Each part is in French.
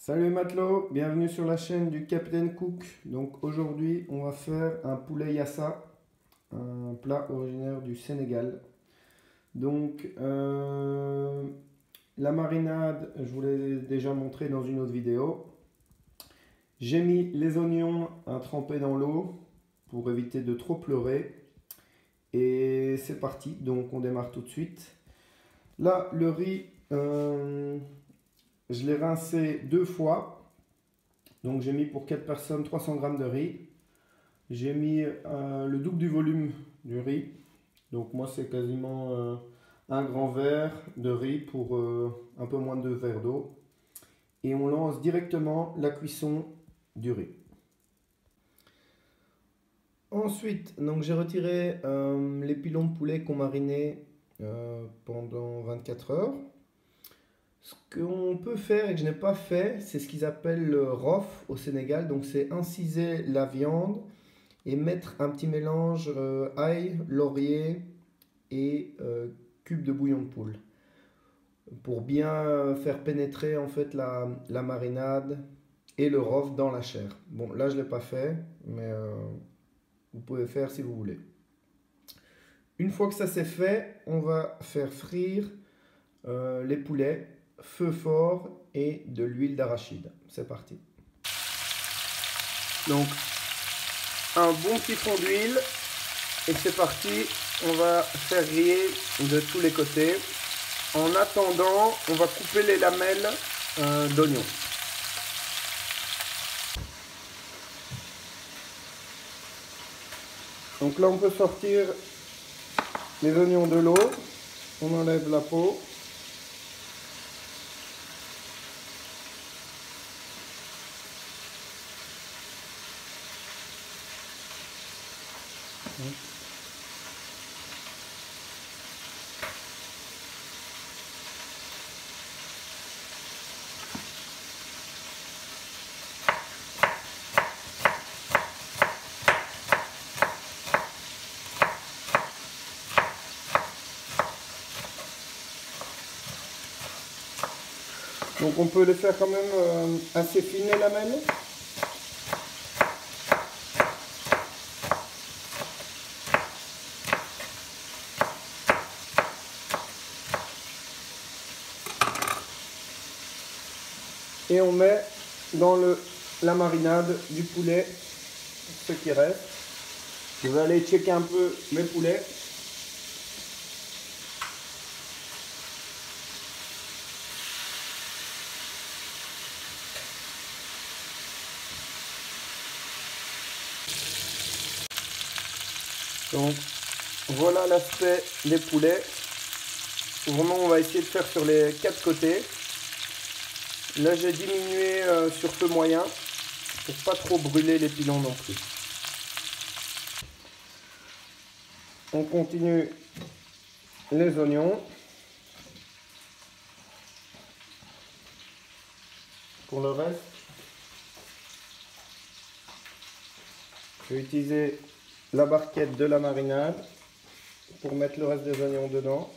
Salut matelots, bienvenue sur la chaîne du Captain Cook. Donc aujourd'hui on va faire un poulet yassa, un plat originaire du Sénégal. Donc la marinade, je vous l'ai déjà montré dans une autre vidéo. J'ai mis les oignons à tremper dans l'eau pour éviter de trop pleurer. Et c'est parti, donc on démarre tout de suite. Là le riz, je l'ai rincé 2 fois. Donc j'ai mis pour 4 personnes 300 g de riz. J'ai mis le double du volume du riz. Donc moi c'est quasiment un grand verre de riz pour un peu moins de 2 verres d'eau. Et on lance directement la cuisson du riz. Ensuite, donc j'ai retiré les pilons de poulet qu'on marinait pendant 24 heures. Ce qu'on peut faire et que je n'ai pas fait, c'est ce qu'ils appellent le rof au Sénégal. Donc c'est inciser la viande et mettre un petit mélange ail, laurier et cube de bouillon de poule pour bien faire pénétrer en fait la marinade et le rof dans la chair. Bon, là je ne l'ai pas fait, mais vous pouvez faire si vous voulez. Une fois que ça c'est fait, on va faire frire les poulets, feu fort et de l'huile d'arachide. C'est parti. Donc un bon petit fond d'huile et c'est parti. On va faire griller de tous les côtés. En attendant, on va couper les lamelles d'oignons. Donc là on peut sortir les oignons de l'eau. On enlève la peau. Donc on peut les faire quand même assez fines les lamelles. Et on met dans la marinade du poulet ce qui reste. Je vais aller checker un peu mes poulets. Donc voilà l'aspect des poulets. Vraiment on va essayer de faire sur les 4 côtés. Là j'ai diminué sur feu moyen pour pas trop brûler les pilons non plus. On continue les oignons. Pour le reste, je vais utiliser la barquette de la marinade pour mettre le reste des oignons dedans.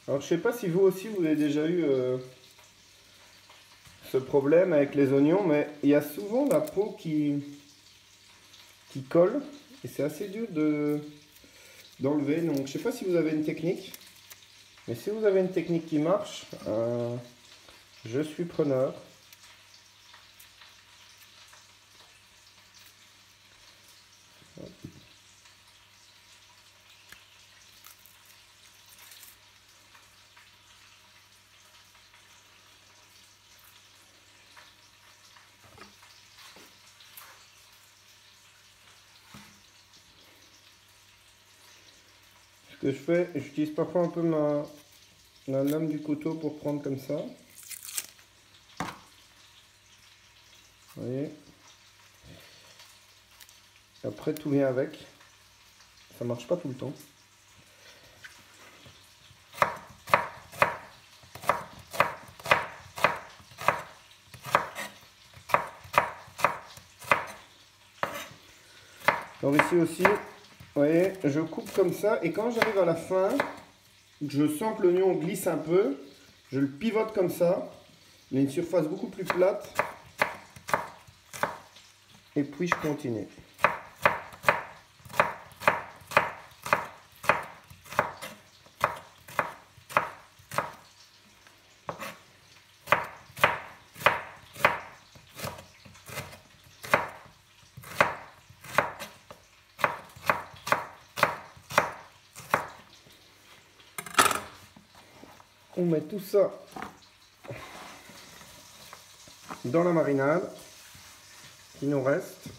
Alors je sais pas si vous aussi vous avez déjà eu ce problème avec les oignons, mais il y a souvent la peau qui colle et c'est assez dur d'enlever. Donc je sais pas si vous avez une technique, mais si vous avez une technique qui marche, je suis preneur. Ce que je fais, j'utilise parfois un peu la lame du couteau pour prendre comme ça. Vous voyez. Après tout vient avec. Ça marche pas tout le temps. Alors ici aussi, vous voyez, je coupe comme ça. Et quand j'arrive à la fin, je sens que l'oignon glisse un peu. Je le pivote comme ça. Il a une surface beaucoup plus plate. Et puis je continue. On met tout ça dans la marinade qui nous reste.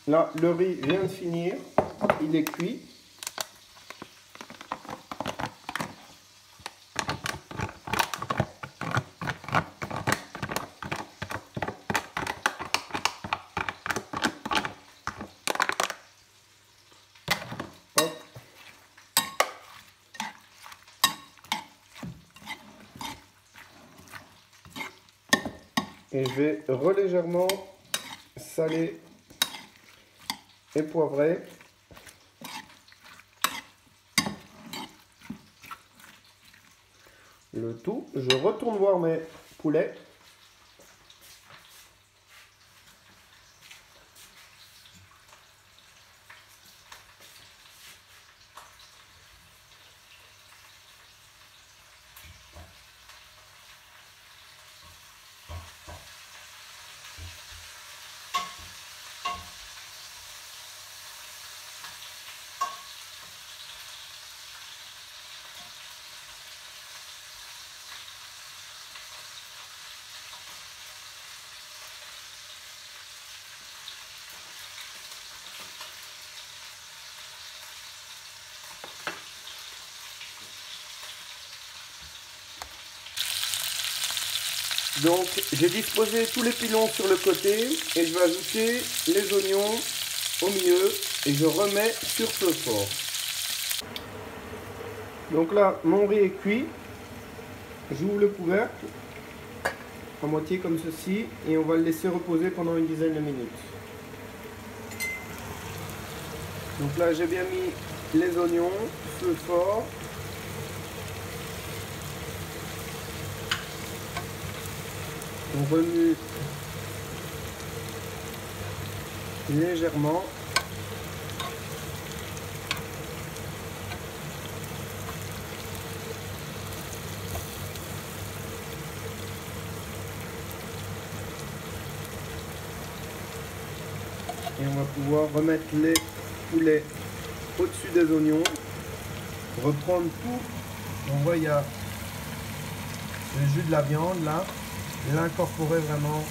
Là, le riz vient de finir, il est cuit. Hop. Et je vais relégèrement saler et poivrer. Le tout, je retourne voir mes poulets. Donc j'ai disposé tous les pilons sur le côté et je vais ajouter les oignons au milieu et je remets sur feu fort. Donc là mon riz est cuit, j'ouvre le couvercle à moitié comme ceci et on va le laisser reposer pendant une dizaine de minutes. Donc là j'ai bien mis les oignons, feu fort. On remue légèrement. Et on va pouvoir remettre les poulets au-dessus des oignons. Reprendre tout. On voit il y a le jus de la viande là. L'incorporer vraiment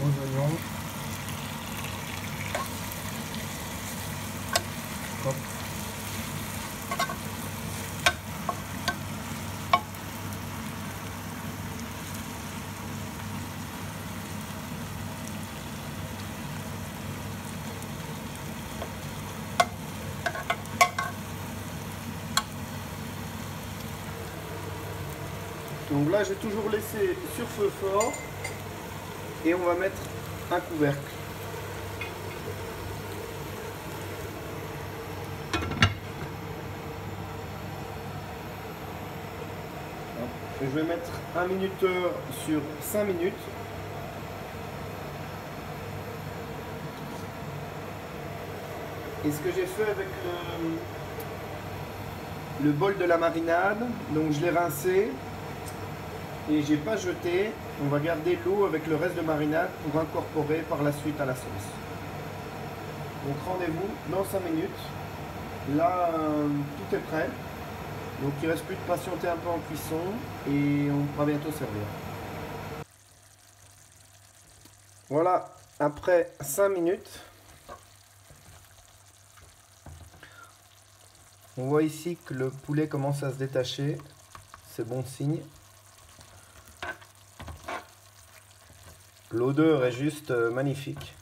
aux oignons. Hop. Donc là j'ai toujours laissé sur feu fort et on va mettre un couvercle. Je vais mettre un minuteur sur 5 minutes. Et ce que j'ai fait avec le bol de la marinade, donc je l'ai rincé et j'ai pas jeté. On va garder l'eau avec le reste de marinade pour incorporer par la suite à la sauce. Donc rendez-vous dans 5 minutes. Là, tout est prêt. Donc il ne reste plus de patienter un peu en cuisson et on pourra bientôt servir. Voilà, après 5 minutes, on voit ici que le poulet commence à se détacher. C'est bon signe. L'odeur est juste magnifique.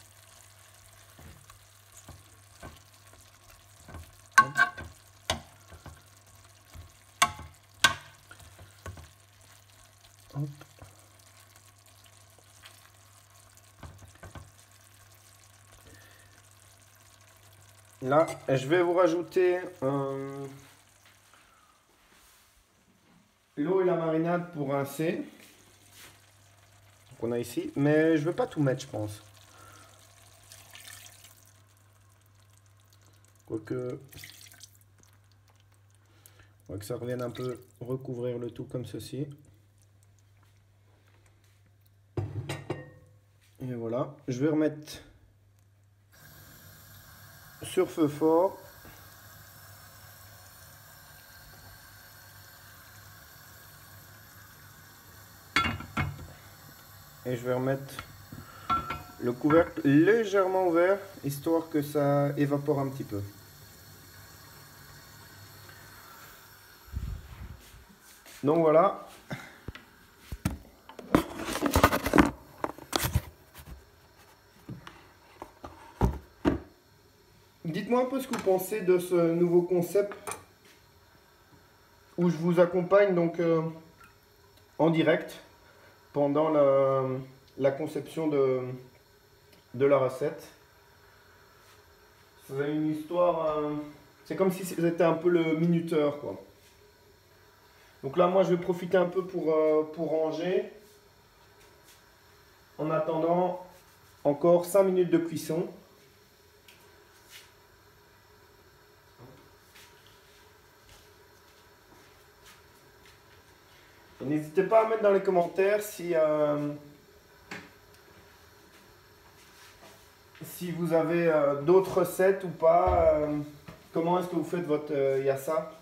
Hop. Là, je vais vous rajouter l'eau et la marinade pour rincer. Qu'on a ici. Mais je ne veux pas tout mettre, je pense. Quoique... On va que ça revienne un peu recouvrir le tout comme ceci. Et voilà. Je vais remettre sur feu fort. Et je vais remettre le couvercle légèrement ouvert, histoire que ça évapore un petit peu. Donc voilà. Dites-moi un peu ce que vous pensez de ce nouveau concept où je vous accompagne donc en direct pendant la conception de la recette. C'est une histoire, c'est comme si c'était un peu le minuteur, quoi. Donc là, moi, je vais profiter un peu pour ranger. En attendant encore 5 minutes de cuisson. N'hésitez pas à mettre dans les commentaires si vous avez d'autres recettes ou pas. Comment est-ce que vous faites votre yassa?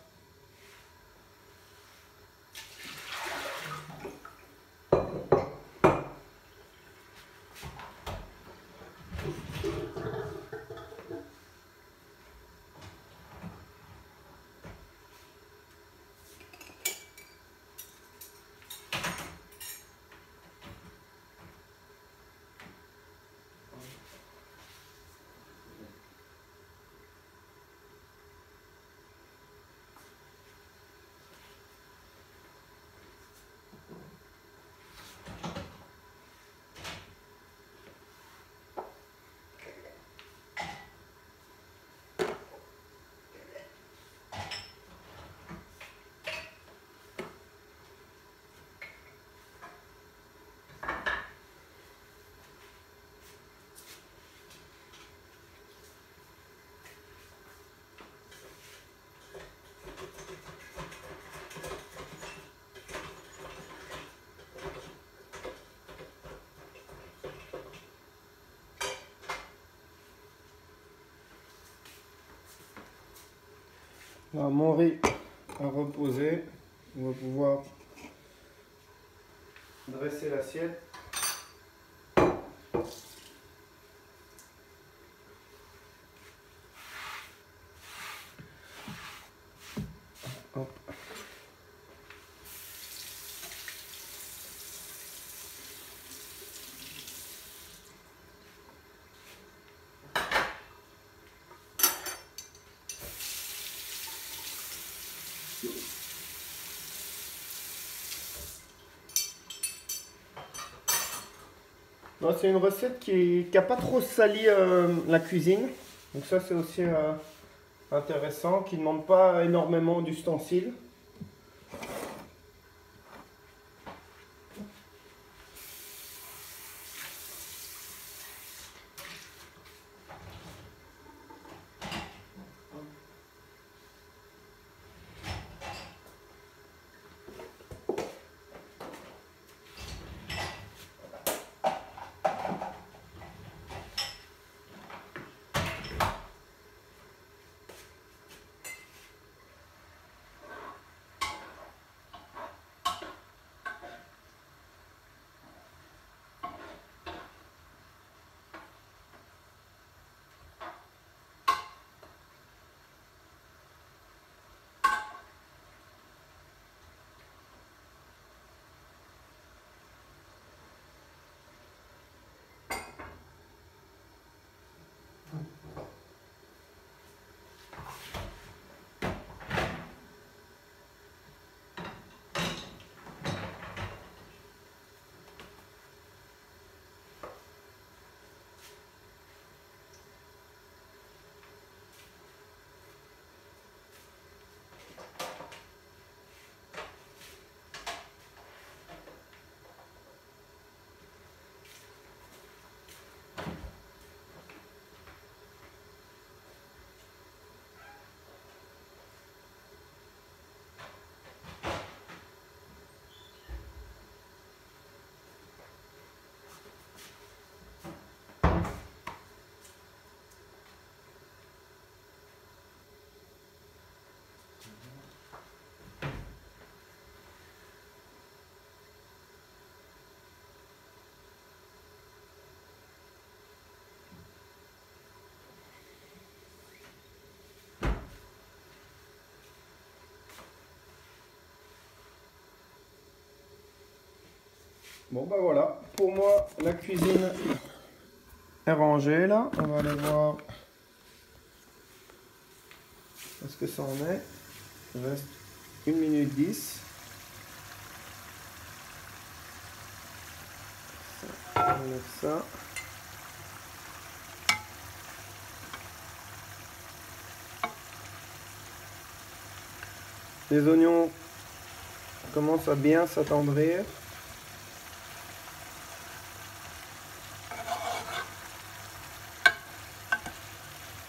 Là, mon riz a reposé. On va pouvoir dresser l'assiette. Hop. C'est une recette qui n'a pas trop sali la cuisine. Donc ça c'est aussi intéressant, qui ne demande pas énormément d'ustensiles. Bon bah voilà, pour moi la cuisine est rangée là. On va aller voir ce que ça en est. Il reste 1 minute 10. On enlève ça. Les oignons commencent à bien s'attendrir.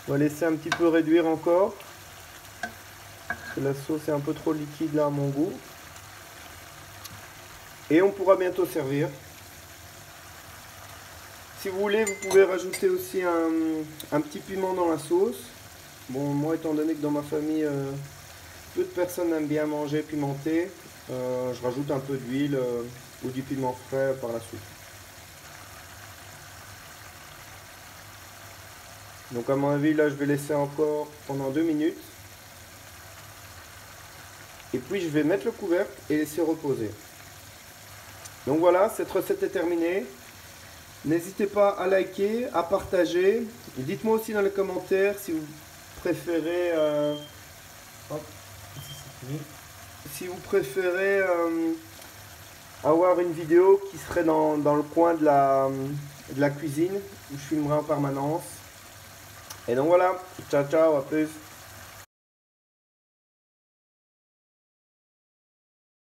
On va laisser un petit peu réduire encore. Parce que la sauce est un peu trop liquide là à mon goût. Et on pourra bientôt servir. Si vous voulez, vous pouvez rajouter aussi un petit piment dans la sauce. Bon, moi étant donné que dans ma famille, peu de personnes aiment bien manger pimenté, je rajoute un peu d'huile ou du piment frais par la suite. Donc à mon avis, là je vais laisser encore pendant 2 minutes. Et puis je vais mettre le couvercle et laisser reposer. Donc voilà, cette recette est terminée. N'hésitez pas à liker, à partager. Dites-moi aussi dans les commentaires si vous préférez avoir une vidéo qui serait dans le coin de la cuisine où je filmerai en permanence. Et donc voilà, ciao ciao, à plus.